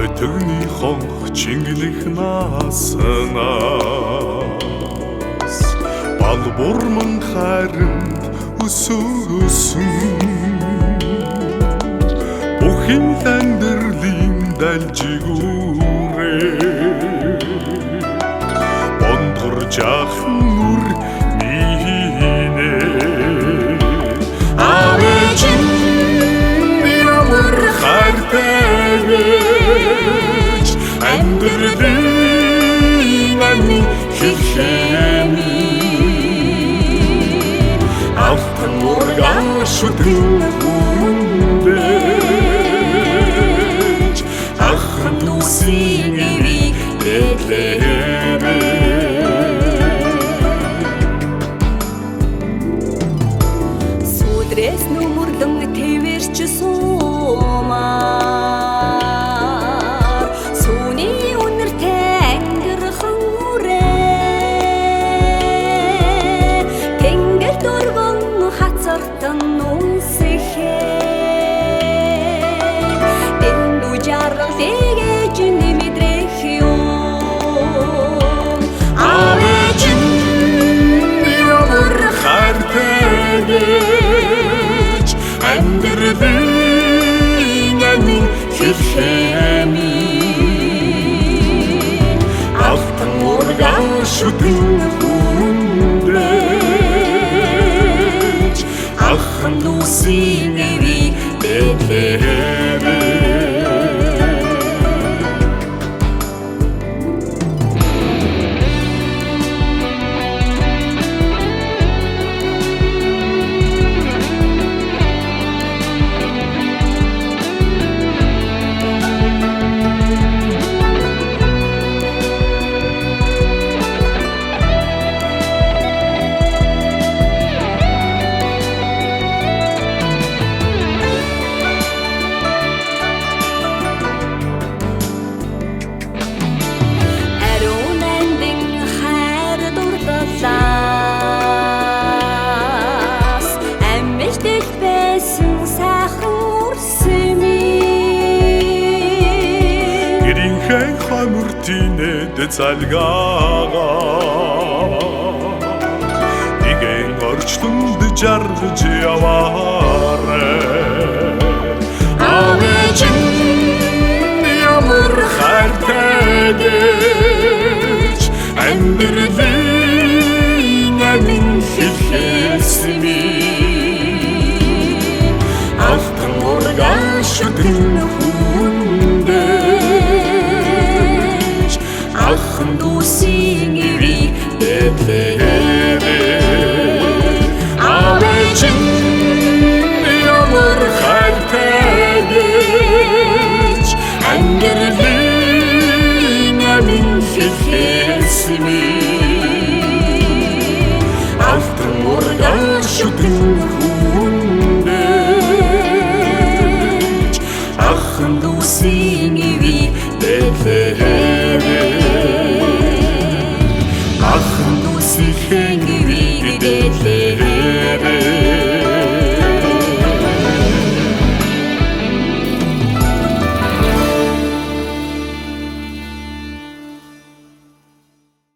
Өтөгний хонх чингэнэх наснаас балбурман харинд өсөөсөн бүхий амьдралын далжигүүрээ бондгор жаахан нүр минэ авэжин ямар хайртай амьдралын амин хэлхээми автан ургаш шүтэн хүндэж ахын нүсийн эвийг эдлээми сүдрээс нүмүрлэн тэвэрч суумаар сүүний үнэртэй ангирхан үрээ тэнгэр дурган хацартан үнсэхээ дэндүү жаргал тэгэж нэмэдрэх юм авэжин ямар хайртай амьдралын амин хэлхээми автан ургаш шүтэн хүндэж ахын нүсийн эвийг эдлээми Хамуртинэд залгаагаа нэгэн орчлонд жаргаж яваарэ авэжин ямар хайртай амьдралын амин хэлхээсми автан ургаш шүтэн хүндэж ахын нүсийн эвийг эдлээми авэжин ямар хайртай амьдралын амин хэлхээсми автан ургаш шүтэн хүндэж ахын нүсийн эвийг эдлээми